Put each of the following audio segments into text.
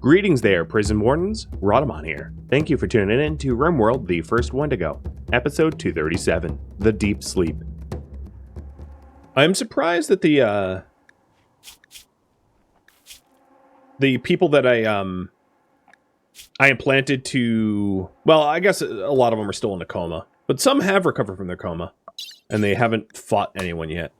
Greetings there, prison wardens. Rhadamant here. Thank you for tuning in to RimWorld, the first Wendigo, episode 237, The Deep Sleep. I'm surprised that the people that I implanted to, well, I guess a lot of them are still in a coma, but some have recovered from their coma, and they haven't fought anyone yet.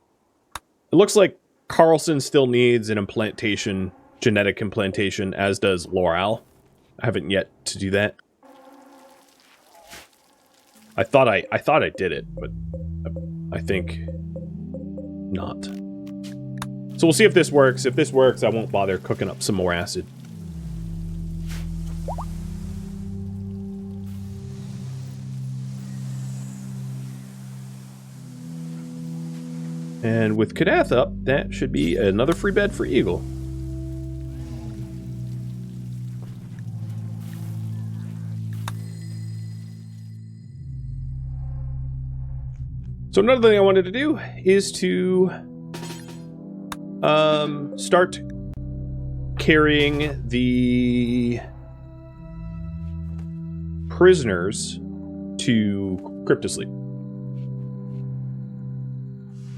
It looks like Carlson still needs an implantation, genetic implantation, as does Laurel. I haven't yet to do that. I thought I did it, but I think not. So we'll see if this works. If this works, I won't bother cooking up some more acid. And with Kadath up, that should be another free bed for Eagle. So another thing I wanted to do is to start carrying the prisoners to cryptosleep.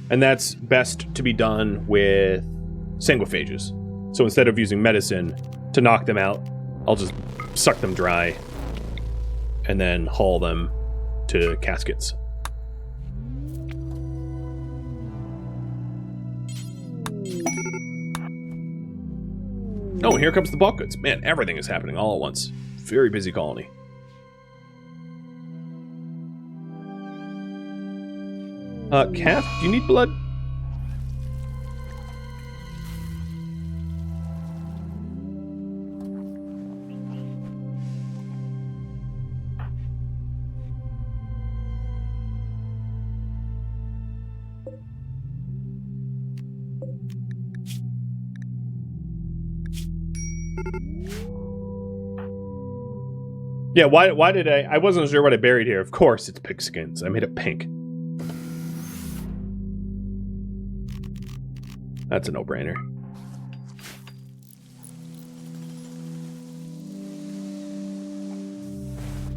And that's best to be done with sanguiphages. So instead of using medicine to knock them out, I'll just suck them dry and then haul them to caskets. Oh, and here comes the bulk goods. Man, everything is happening all at once. Very busy colony. Kath, do you need blood? Yeah, why did I wasn't sure what I buried here. Of course, it's pigskins. I made it pink. That's a no-brainer.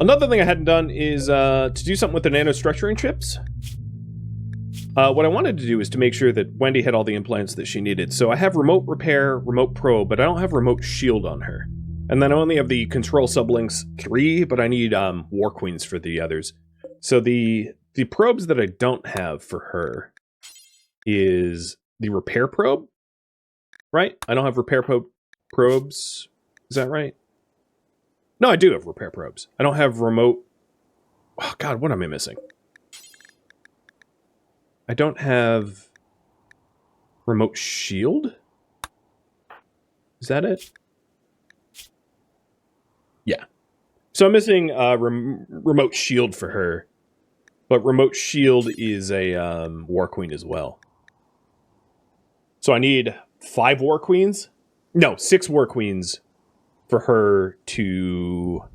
Another thing I hadn't done is to do something with the nanostructuring chips. What I wanted to do is to make sure that Wendy had all the implants that she needed. So I have remote repair, remote probe, but I don't have remote shield on her. And then I only have the control sublinks 3, but I need war queens for the others. So the probes that I don't have for her is the repair probe, right? I don't have repair probes. Is that right? No, I do have repair probes. I don't have remote. Oh, God, what am I missing? I don't have remote shield? Is that it? Yeah. So I'm missing remote shield for her. But remote shield is a war queen as well. So I need 5 war queens? No, 6 war queens for her to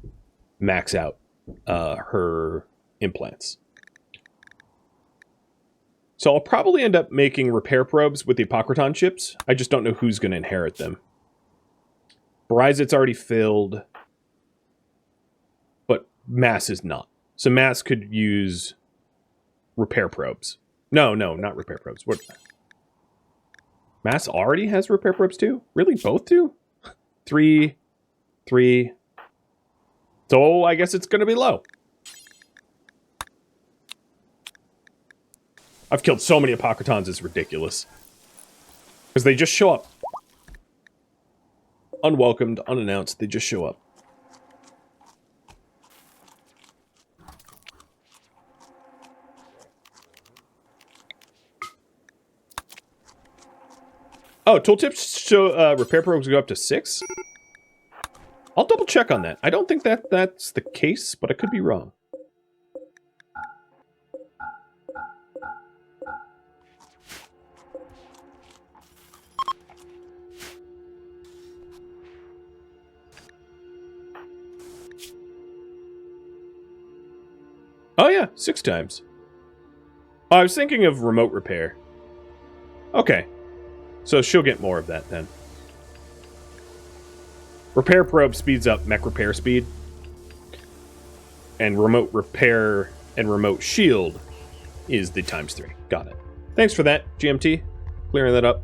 max out her implants. So I'll probably end up making repair probes with the Apocryton chips. I just don't know who's going to inherit them. Bryzit's already filled. But Mass is not. So Mass could use repair probes. No, not repair probes. What? Mass already has repair probes too? Really? Both do? 3. So I guess it's going to be low. I've killed so many Apocrytons, it's ridiculous. Because they just show up. Unwelcomed, unannounced, they just show up. Oh, tooltips show repair probes go up to 6? I'll double check on that. I don't think that's the case, but I could be wrong. Oh yeah, 6 times. Oh, I was thinking of remote repair. Okay. So she'll get more of that then. Repair probe speeds up mech repair speed. And remote repair and remote shield is the ×3. Got it. Thanks for that, GMT. Clearing that up.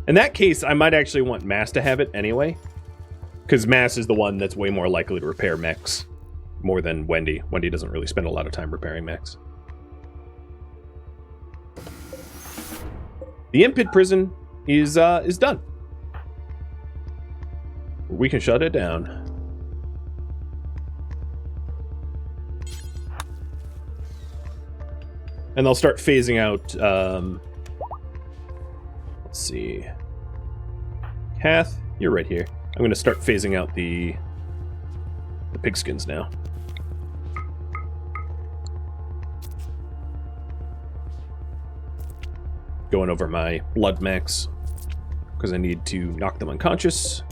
In that case, I might actually want Mass to have it anyway. Because Mass is the one that's way more likely to repair mechs. More than Wendy. Wendy doesn't really spend a lot of time repairing mechs. The Impid prison is done. We can shut it down. And they'll start phasing out, let's see. Kath, you're right here. I'm going to start phasing out the pigskins now. Going over my blood max, because I need to knock them unconscious.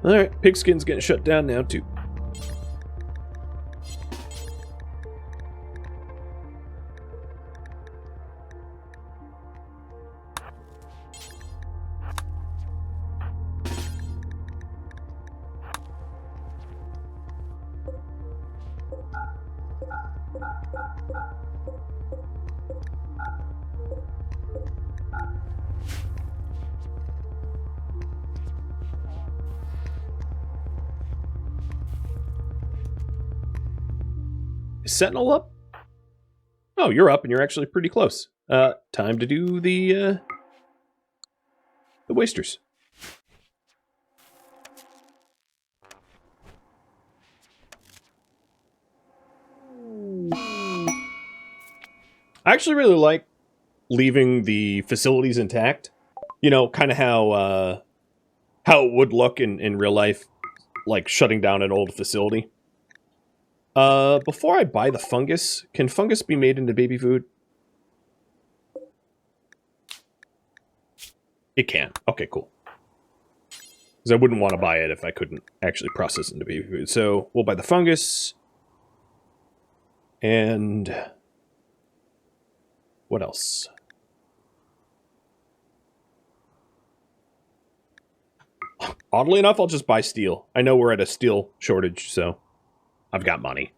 Alright, pigskin's getting shut down now too. Sentinel up? Oh, you're up and you're actually pretty close. Time to do the wasters. I actually really like leaving the facilities intact. You know, kind of how it would look in real life, like shutting down an old facility. Before I buy the fungus, can fungus be made into baby food? It can. Okay, cool. Because I wouldn't want to buy it if I couldn't actually process it into baby food. So we'll buy the fungus. And what else? Oddly enough, I'll just buy steel. I know we're at a steel shortage, so I've got money.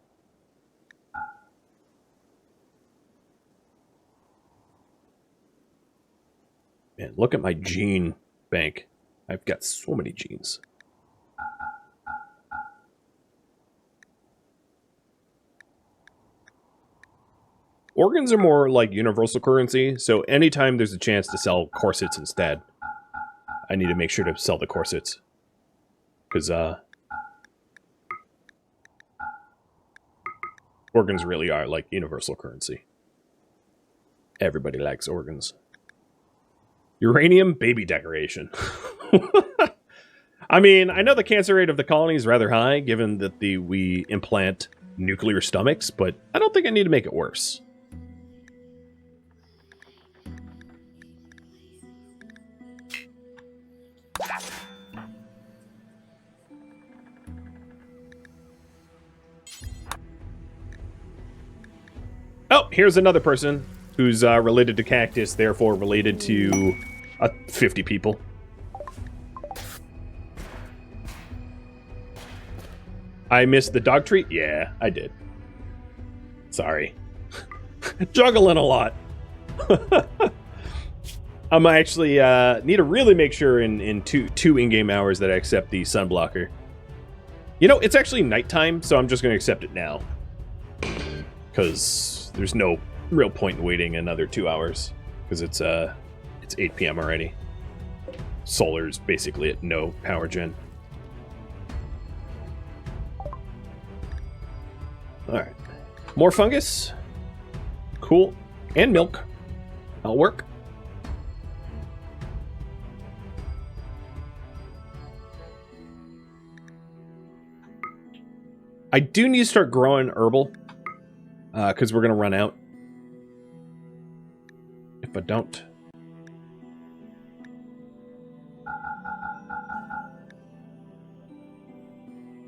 Man, look at my gene bank. I've got so many genes. Organs are more like universal currency, so anytime there's a chance to sell corsets instead, I need to make sure to sell the corsets. Because, organs really are like universal currency. Everybody likes organs. Uranium baby decoration. I mean, I know the cancer rate of the colony is rather high, given that we implant nuclear stomachs, but I don't think I need to make it worse. Oh, here's another person who's related to Cactus, therefore related to 50 people. I missed the dog treat? Yeah, I did. Sorry. Juggling a lot. I'm actually need to really make sure in two in-game hours that I accept the sunblocker. You know, it's actually nighttime, so I'm just going to accept it now. Because there's no real point in waiting another 2 hours. Because it's 8 p.m. already. Solar's basically at no power gen. Alright. More fungus. Cool. And milk. That'll work. I do need to start growing herbal. Because we're going to run out. If I don't.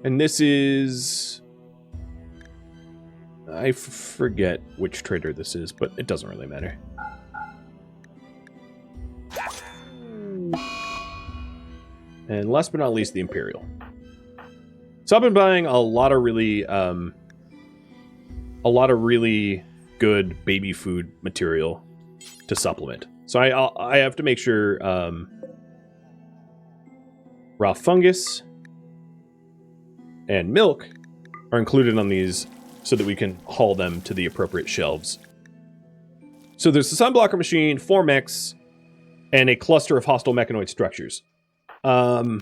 And this is... I forget which trader this is, but it doesn't really matter. And last but not least, the Imperial. So I've been buying a lot of really good baby food material to supplement. So I have to make sure raw fungus and milk are included on these so that we can haul them to the appropriate shelves. So there's the Sunblocker machine, 4 mechs, and a cluster of hostile mechanoid structures. I'll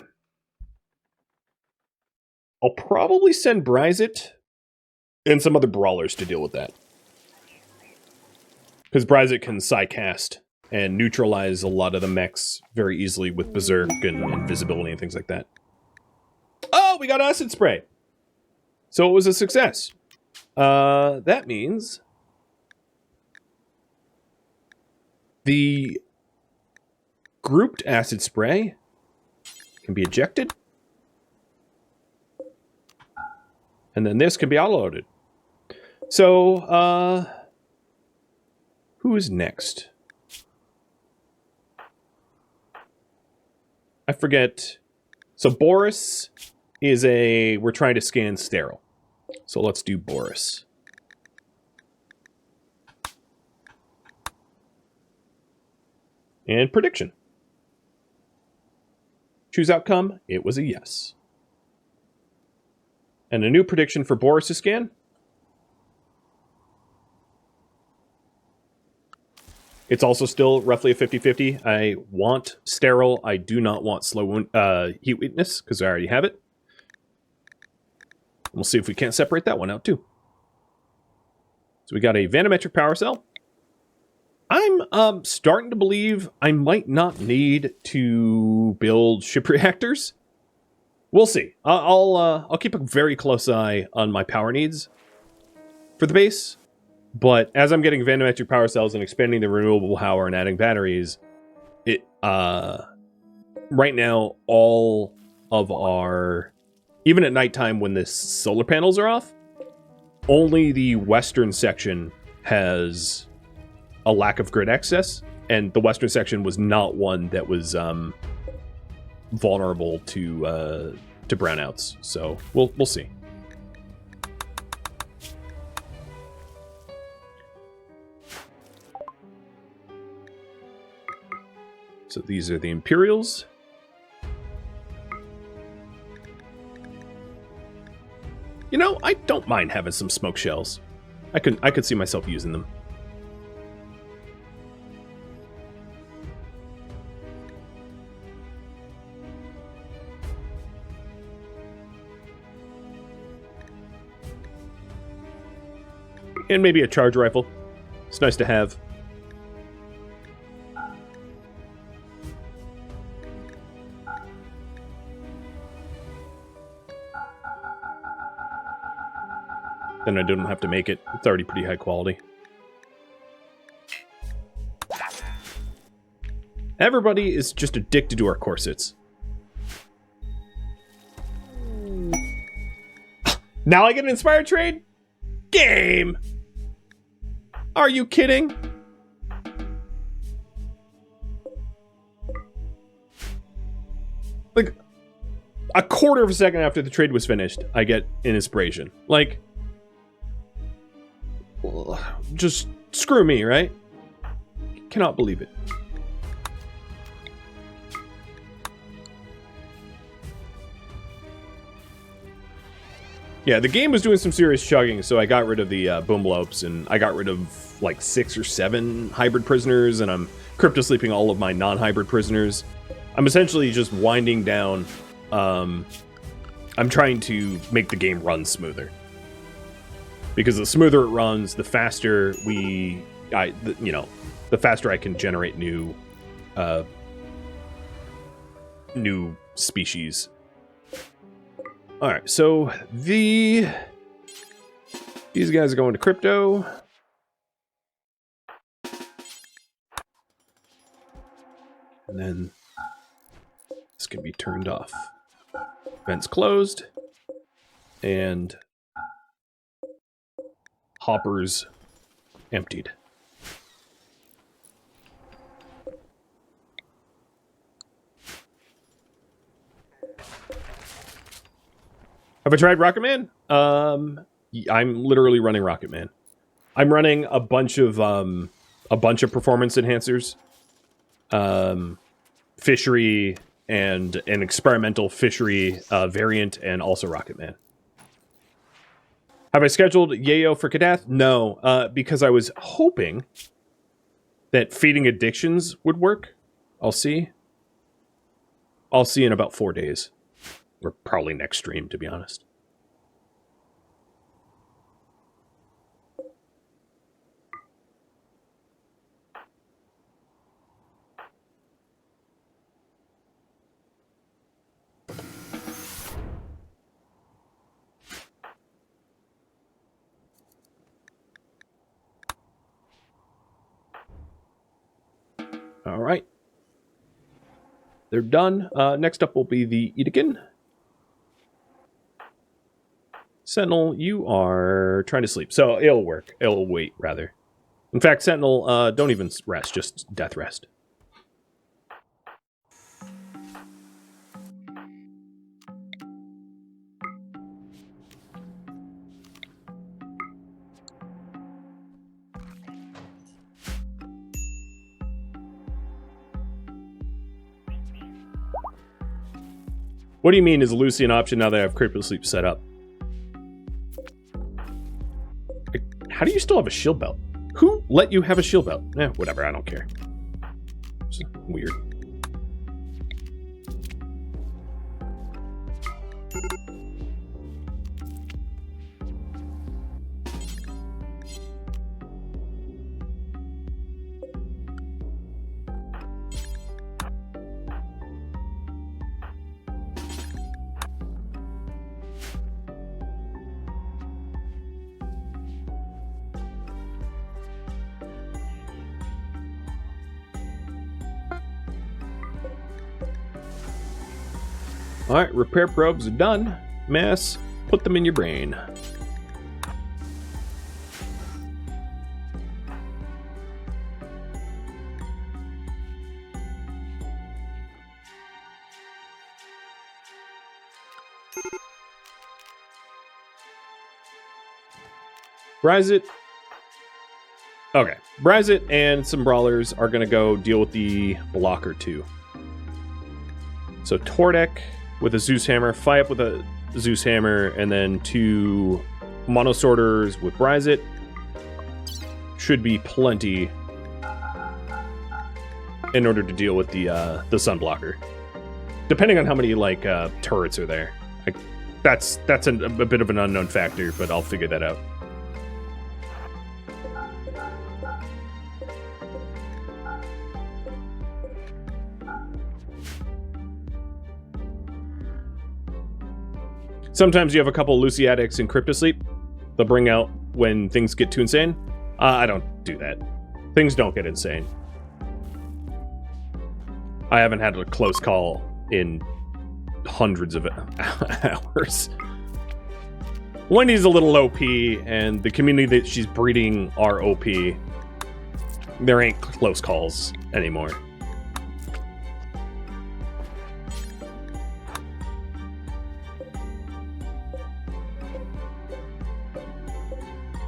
probably send Bryzit and some other brawlers to deal with that. Because Bryzit can psycast and neutralize a lot of the mechs very easily with Berserk and invisibility and things like that. Oh, we got acid spray! So it was a success. That means the grouped acid spray can be ejected. And then this can be outloaded. So, who is next? I forget. So Boris is we're trying to scan sterile. So let's do Boris. And prediction. Choose outcome. It was a yes. And a new prediction for Boris to scan. It's also still roughly a 50-50. I want sterile. I do not want slow heat weakness, because I already have it. We'll see if we can't separate that one out, too. So we got a vanometric power cell. I'm starting to believe I might not need to build ship reactors. We'll see. I'll keep a very close eye on my power needs for the base. But as I'm getting vanometric power cells and expanding the renewable power and adding batteries, right now all of our, even at nighttime when the solar panels are off, only the western section has a lack of grid access, and the western section was not one that was vulnerable to brownouts. So we'll see. So these are the Imperials. You know, I don't mind having some smoke shells. I could see myself using them. And maybe a charge rifle. It's nice to have. Then I don't have to make it. It's already pretty high quality. Everybody is just addicted to our corsets. Now I get an inspired trade? Game! Are you kidding? Like, a quarter of a second after the trade was finished, I get an inspiration. Like, just screw me, right? Cannot believe it. Yeah, the game was doing some serious chugging, so I got rid of the boomblopes, and I got rid of like 6 or 7 hybrid prisoners, and I'm crypto-sleeping all of my non-hybrid prisoners. I'm essentially just winding down. I'm trying to make the game run smoother. Because the smoother it runs, the faster the faster I can generate new species. All right, so these guys are going to crypto. And then this can be turned off. Vents closed. And hoppers emptied. Have I tried Rocket Man? I'm literally running Rocket Man. I'm running a bunch of performance enhancers, fishery and an experimental fishery variant, and also Rocket Man. Have I scheduled Yayo for Kadath? No, because I was hoping that feeding addictions would work. I'll see. I'll see in about 4 days. Or probably next stream, to be honest. All right. They're done. Next up will be the Edekin. Sentinel, you are trying to sleep. So it'll work. It'll wait, rather. In fact, Sentinel, don't even rest. Just death rest. What do you mean, is Lucy an option now that I have Critical Sleep set up? How do you still have a shield belt? Who let you have a shield belt? Eh, whatever, I don't care. It's weird. Alright, repair probes are done. Mass, put them in your brain. Brazit. Okay, Brazit and some brawlers are going to go deal with the blocker too. So Tordek with a Zeus Hammer, Fiap with a Zeus Hammer, and then 2 Monosorters with Brazit. Should be plenty in order to deal with the Sunblocker. Depending on how many, like, turrets are there. That's a bit of an unknown factor, but I'll figure that out. Sometimes you have a couple Lucy addicts in Cryptosleep. They'll bring out when things get too insane. I don't do that. Things don't get insane. I haven't had a close call in hundreds of hours. Wendy's a little OP, and the community that she's breeding are OP. There ain't close calls anymore.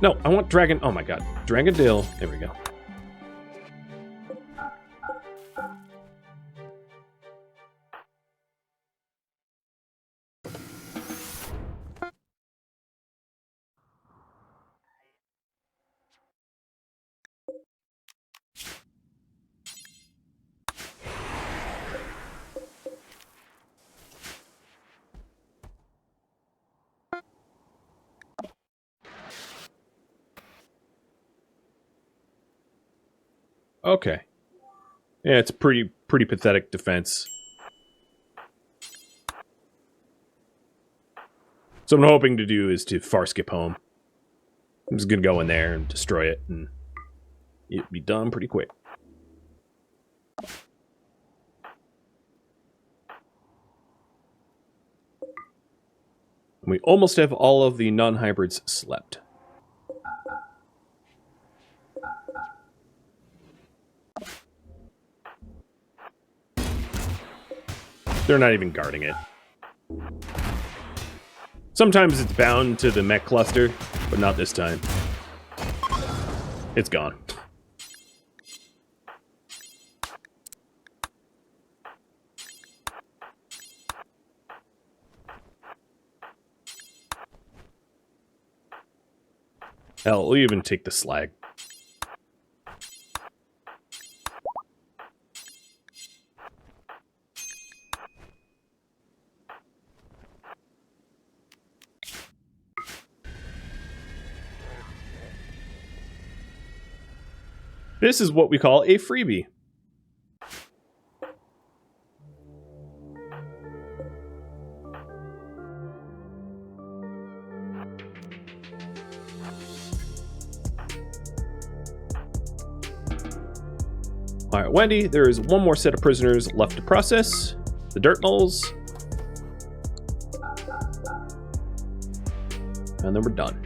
No, I want Dragon... Oh my god. Dragondale. There we go. Okay. Yeah, it's a pretty pathetic defense. So what I'm hoping to do is to far skip home. I'm just gonna go in there and destroy it, and it'll be done pretty quick. And we almost have all of the non-hybrids slept. They're not even guarding it. Sometimes it's bound to the mech cluster, but not this time. It's gone. Hell, we'll even take the slag. This is what we call a freebie. All right, Wendy, there is one more set of prisoners left to process. The dirt moles. And then we're done.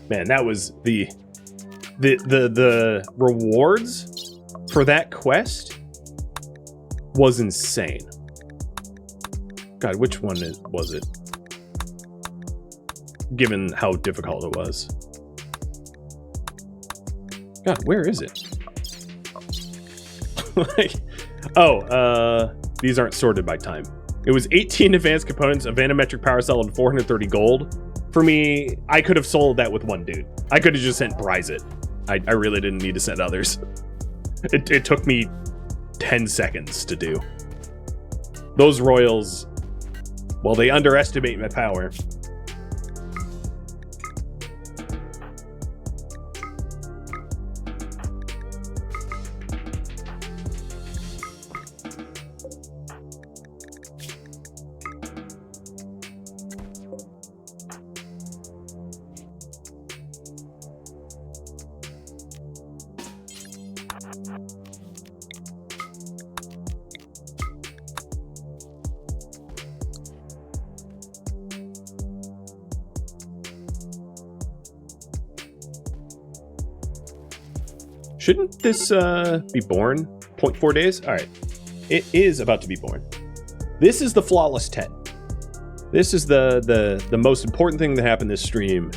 Man, that was the rewards for that quest was insane. God, which one was it? Given how difficult it was. God, where is it? Like, these aren't sorted by time. It was 18 advanced components, a vanometric power cell, and 430 gold. For me, I could have sold that with one dude. I could have just sent Bryce it. I really didn't need to send others. It took me 10 seconds to do. Those royals, well, they underestimate my power. Shouldn't this be born? 0.4 days? All right. It is about to be born. This is the flawless 10. This is the most important thing that happened this stream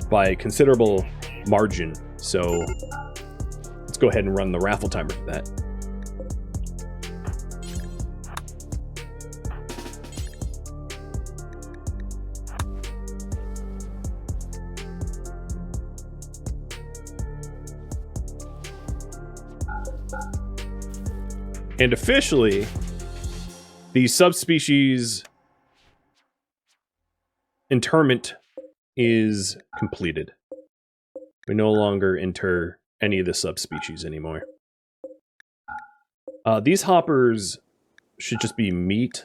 by a considerable margin. So let's go ahead and run the raffle timer for that. And officially, the subspecies interment is completed. We no longer inter any of the subspecies anymore. These hoppers should just be meat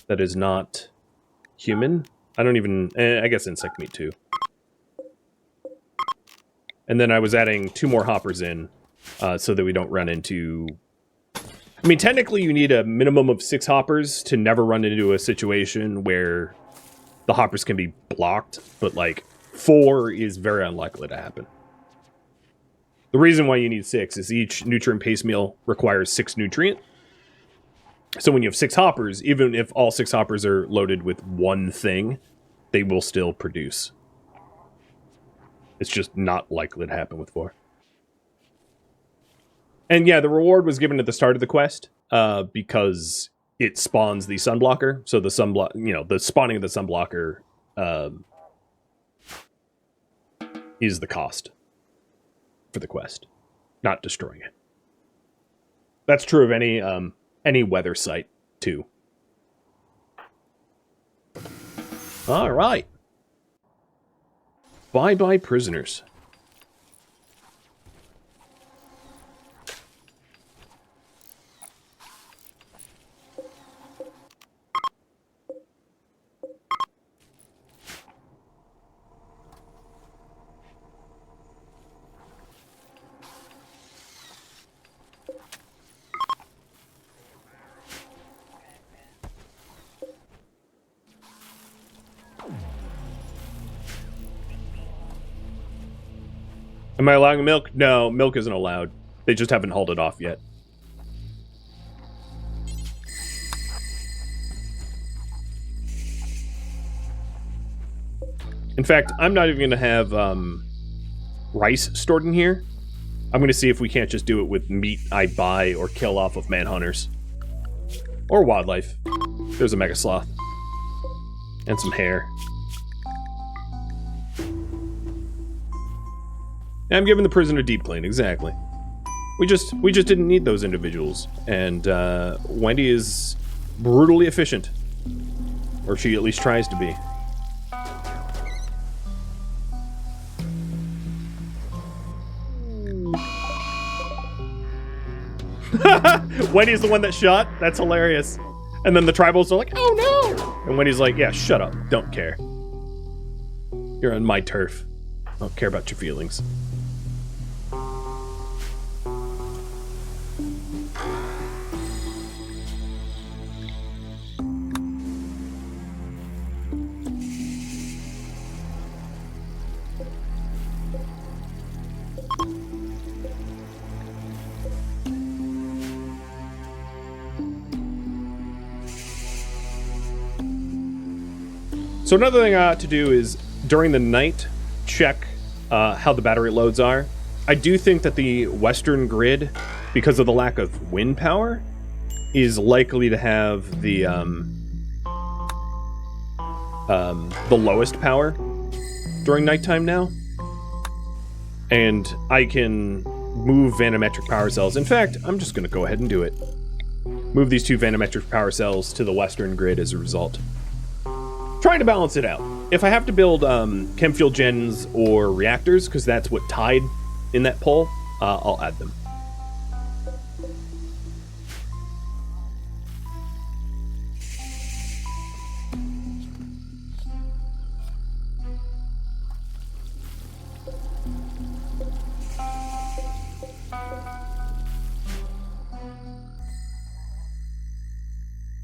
that is not human. I don't even... I guess insect meat too. And then I was adding 2 more hoppers in so that we don't run into... I mean, technically you need a minimum of 6 hoppers to never run into a situation where the hoppers can be blocked, but like 4 is very unlikely to happen. The reason why you need 6 is each nutrient paste meal requires 6 nutrient. So when you have 6 hoppers, even if all 6 hoppers are loaded with one thing, they will still produce. It's just not likely to happen with 4. And yeah, the reward was given at the start of the quest because it spawns the sunblocker. So the the spawning of the sunblocker is the cost for the quest, not destroying it. That's true of any weather site too. All right. Bye-bye, prisoners. Am I allowing milk? No, milk isn't allowed. They just haven't hauled it off yet. In fact, I'm not even going to have rice stored in here. I'm going to see if we can't just do it with meat I buy or kill off of manhunters. Or wildlife. There's a mega sloth. And some hair. I'm giving the prison a deep clean, exactly. We just didn't need those individuals. And Wendy is brutally efficient. Or she at least tries to be. Wendy's the one that shot? That's hilarious. And then the tribals are like, oh no! And Wendy's like, yeah, shut up. Don't care. You're on my turf. I don't care about your feelings. So another thing I ought to do is, during the night, check how the battery loads are. I do think that the western grid, because of the lack of wind power, is likely to have the lowest power during nighttime now. And I can move vanometric power cells. In fact, I'm just going to go ahead and do it. Move these two vanometric power cells to the western grid as a result. Trying to balance it out. If I have to build chem fuel gens or reactors, because that's what tied in that poll, I'll add them.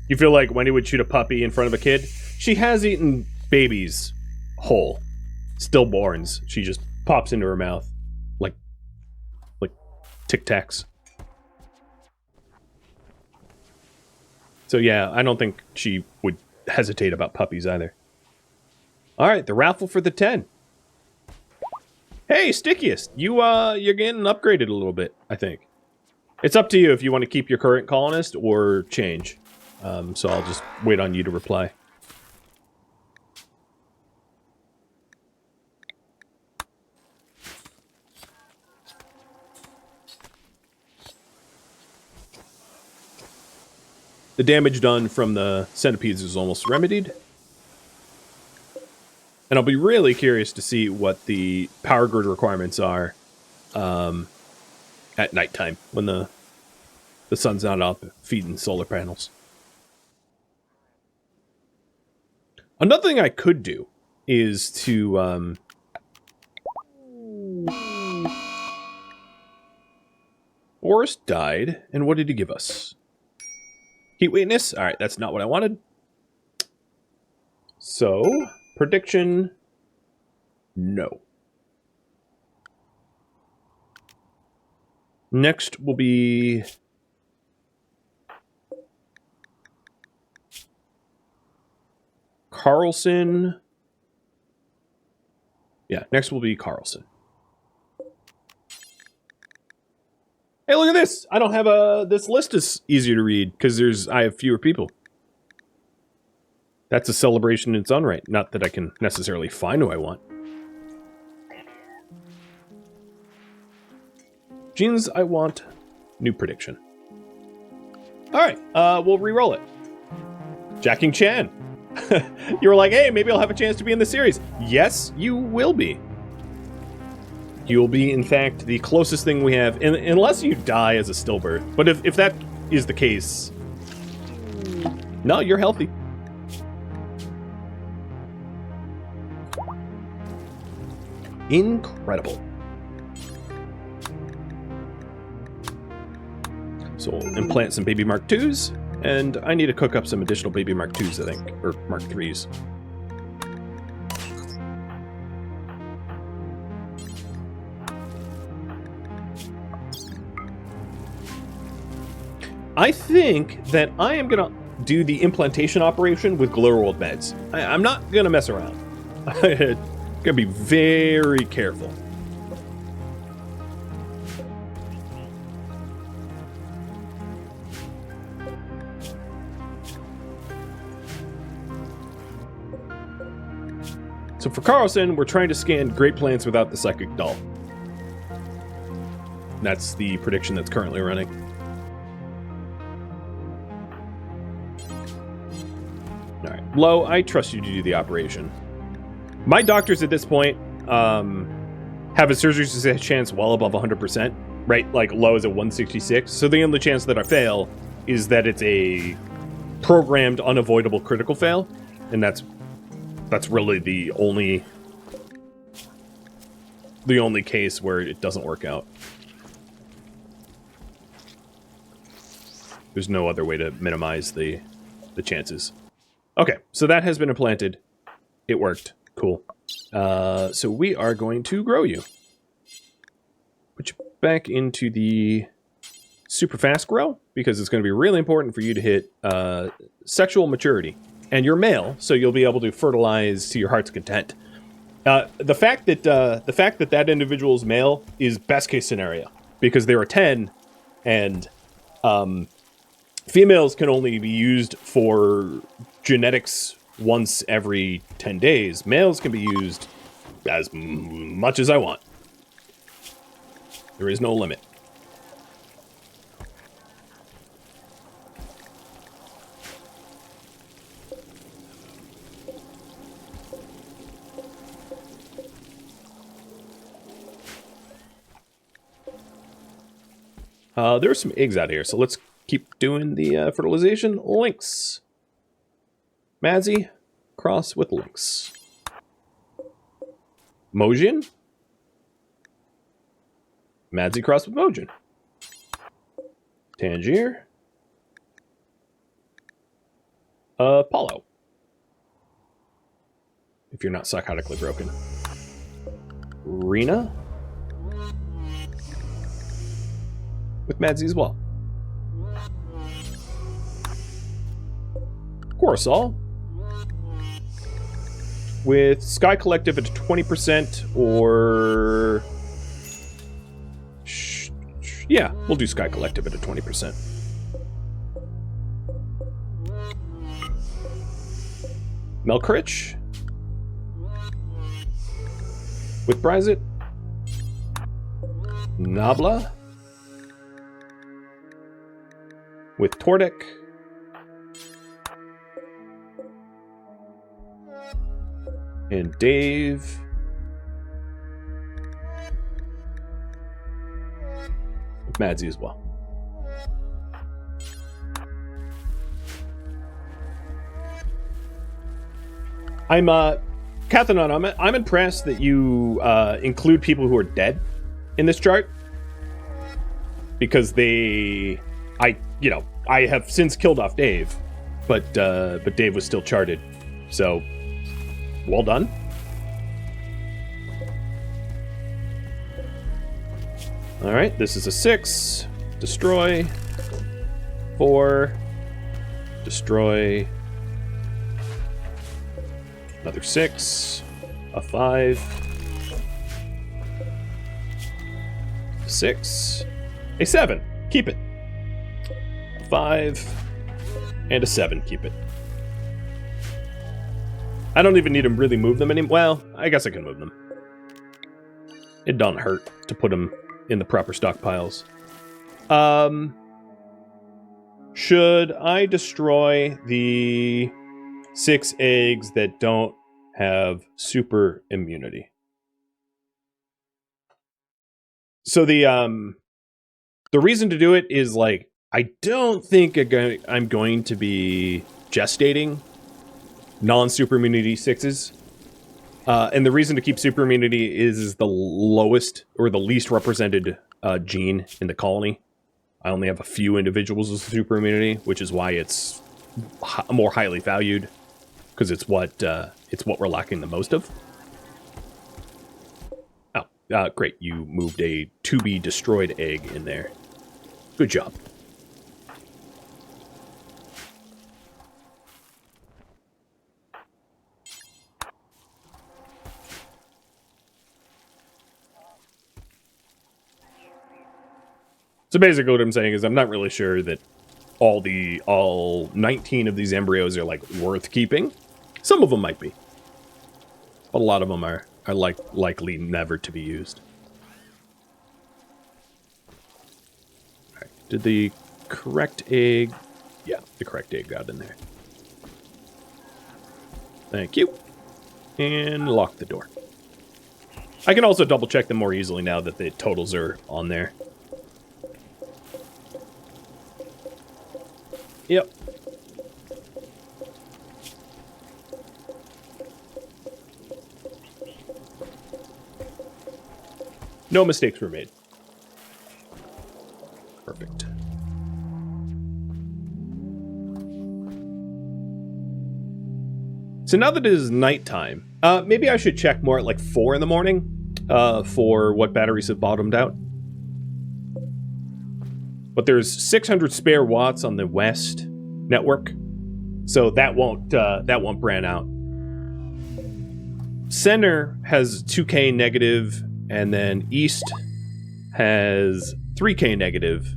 You feel like Wendy would shoot a puppy in front of a kid? She has eaten babies whole. Stillborns. She just pops into her mouth. Like Tic Tacs. So yeah, I don't think she would hesitate about puppies either. Alright, the raffle for the 10. Hey, Stickiest! You're getting upgraded a little bit, I think. It's up to you if you want to keep your current colonist or change. So I'll just wait on you to reply. The damage done from the centipedes is almost remedied. And I'll be really curious to see what the power grid requirements are at nighttime when the sun's not up feeding solar panels. Another thing I could do is to Forrest died, and what did he give us? Heat weakness? Alright, that's not what I wanted. So, prediction, no. Next will be Carlson. Yeah, next will be Carlson. Hey, look at this! I don't have this list is easier to read because I have fewer people. That's a celebration in its own right. Not that I can necessarily find who I want. Genes I want. New prediction. Alright, we'll re-roll it. Jacking Chan. You were like, hey, maybe I'll have a chance to be in the series. Yes, you will be. You'll be, in fact, the closest thing we have, unless you die as a stillbirth. But if that is the case, no, you're healthy. Incredible. So we'll implant some baby Mark IIs, and I need to cook up some additional baby Mark IIs, I think, or Mark IIIs. I think that I am going to do the implantation operation with glitterworld meds. I'm not going to mess around. I'm going to be very careful. So for Carlson, we're trying to scan great plants without the psychic doll. That's the prediction that's currently running. All right, Lo, I trust you to do the operation. My doctors at this point have a surgery success chance well above 100%, right? Like Lo is at 166. So the only chance that I fail is that it's a programmed, unavoidable critical fail, and that's really the only case where it doesn't work out. There's no other way to minimize the chances. Okay, so that has been implanted. It worked. Cool. So we are going to grow you. Put you back into the super fast grow, because it's going to be really important for you to hit sexual maturity. And you're male, so you'll be able to fertilize to your heart's content. The fact that that individual is male is best case scenario, because there are 10, and females can only be used for genetics once every 10 days. Males can be used as much as I want. There is no limit. There are some eggs out here, so let's keep doing the fertilization. Lynx. Madzi, cross with Lynx. Mojin. Madzi, cross with Mojin. Tangier. Paulo. If you're not psychotically broken. Rena. With Madzi as well. Coruscant. With Sky Collective at 20% or... Yeah, we'll do Sky Collective at a 20%. Melkrich. With Bryzit. Nabla. With Tordek. And Dave. With Madzi as well. Cathanon, I'm impressed that you include people who are dead in this chart. Because I have since killed off Dave, but Dave was still charted, so well done. All right, this is a 6. Destroy. 4. Destroy. Another 6. A 5. 6. A 7. Keep it. 5 and a 7. Keep it. I don't even need to really move them anymore. Well, I guess I can move them. It don't hurt to put them in the proper stockpiles. Should I destroy the 6 eggs that don't have super immunity? So the reason to do it is, like, I don't think I'm going to be gestating non-super immunity 6s. And the reason to keep super immunity is the lowest or the least represented gene in the colony. I only have a few individuals with super immunity, which is why it's more highly valued, because it's what we're lacking the most of. Oh, great! You moved a to be destroyed egg in there. Good job. So basically what I'm saying is I'm not really sure that all 19 of these embryos are, like, worth keeping. Some of them might be. But a lot of them are likely never to be used. Alright, did the correct egg... Yeah, the correct egg got in there. Thank you. And lock the door. I can also double check them more easily now that the totals are on there. Yep. No mistakes were made. Perfect. So now that it is nighttime, maybe I should check more at like 4 in the morning for what batteries have bottomed out. But there's 600 spare watts on the west network, so that won't brand out. Center has 2K negative, and then east has 3K negative,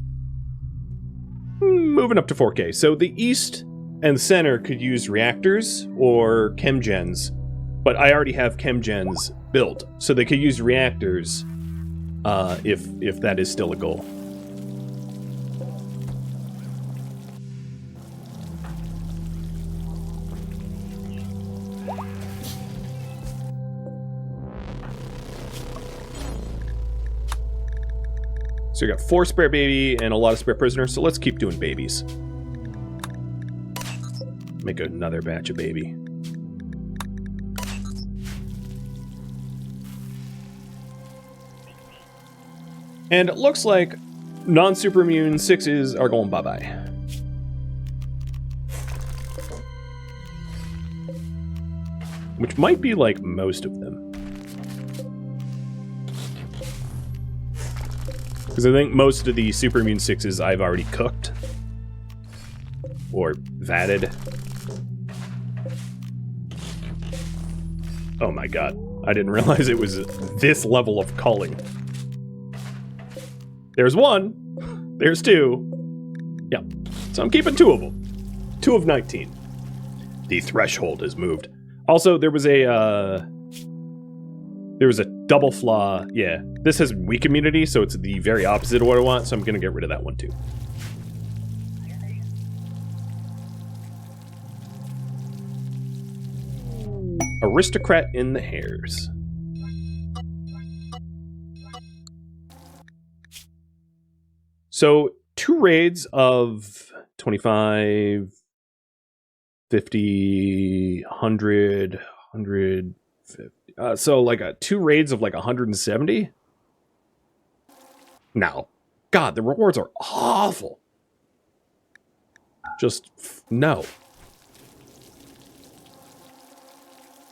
moving up to 4K. So the east and center could use reactors or chemgens, but I already have chemgens built, so they could use reactors if that is still a goal. So you got 4 spare baby and a lot of spare prisoners, so let's keep doing babies. Make another batch of baby. And it looks like non-super immune 6s are going bye-bye. Which might be like most of them. Because I think most of the super immune 6s I've already cooked. Or vatted. Oh my god. I didn't realize it was this level of culling. There's 1. There's 2. Yep. So I'm keeping 2 of them. 2 of 19. The threshold has moved. Also, there was a double flaw. Yeah. This has weak immunity, so it's the very opposite of what I want, so I'm going to get rid of that one too. Aristocrat in the hairs. So 2 raids of 25, 50, 100, 150. So like 2 raids of like 170? No. God, the rewards are awful. Just no.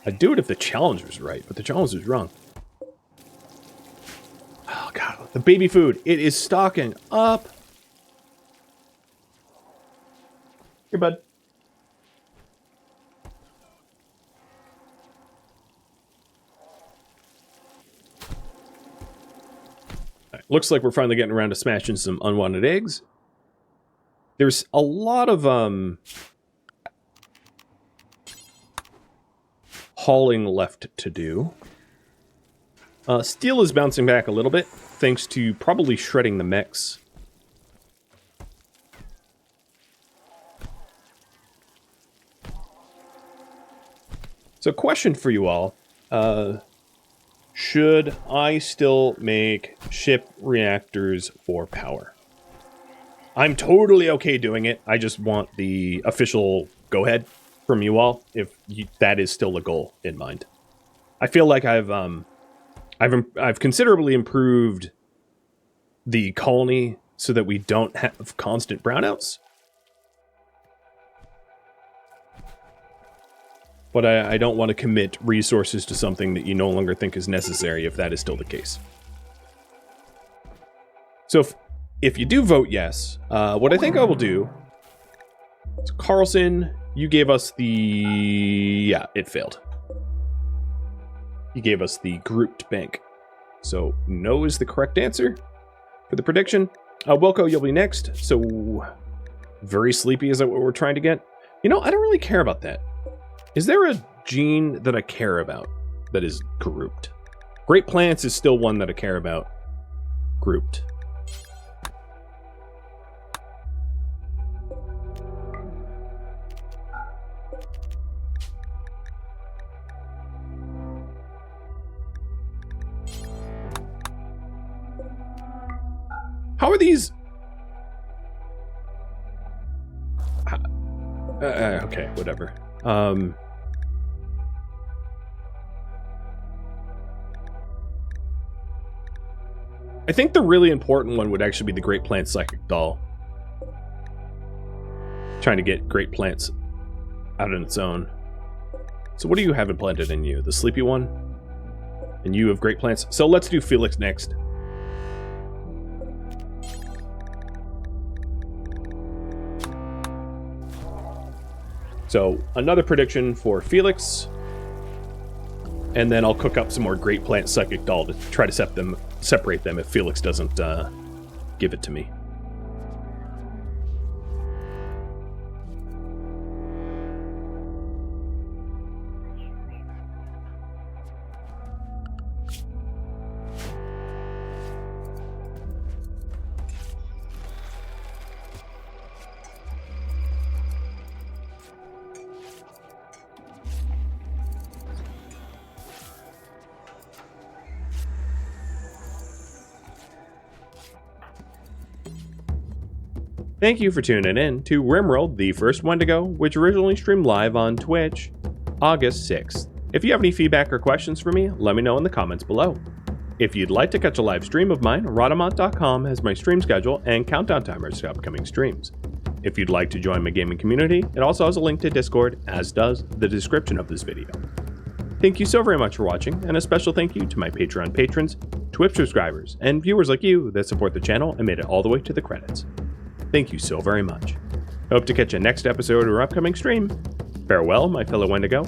I'd do it if the challenge was right, but the challenge was wrong. Oh god, the baby food. It is stocking up. Here, bud. Right, looks like we're finally getting around to smashing some unwanted eggs. There's a lot of hauling left to do. Steel is bouncing back a little bit, thanks to probably shredding the mechs. So question for you all. Should I still make ship reactors for power? I'm totally okay doing it. I just want the official go-ahead from you all, if that is still a goal in mind. I feel like I've considerably improved the colony so that we don't have constant brownouts. But I don't want to commit resources to something that you no longer think is necessary if that is still the case. So if you do vote yes, what I think I will do... So Carlson, you gave us the... Yeah, it failed. You gave us the grouped bank. So no is the correct answer for the prediction. Wilco, you'll be next. So, very sleepy, is that what we're trying to get? You know, I don't really care about that. Is there a gene that I care about that is grouped? Great plants is still one that I care about. Grouped. How are these? Okay, whatever. I think the really important one would actually be the Great Plant Psychic Doll. Trying to get Great Plants out on its own. So what do you have implanted in you? The sleepy one? And you have Great Plants? So let's do Felix next. So another prediction for Felix. And then I'll cook up some more Great Plant Psychic Doll to try to separate them if Felix doesn't give it to me. Thank you for tuning in to RimWorld, the first Wendigo, which originally streamed live on Twitch, August 6th. If you have any feedback or questions for me, let me know in the comments below. If you'd like to catch a live stream of mine, Rhadamant.com has my stream schedule and countdown timers to upcoming streams. If you'd like to join my gaming community, it also has a link to Discord, as does the description of this video. Thank you so very much for watching, and a special thank you to my Patreon patrons, Twitch subscribers, and viewers like you that support the channel and made it all the way to the credits. Thank you so very much. Hope to catch you next episode or upcoming stream. Farewell, my fellow Wendigo,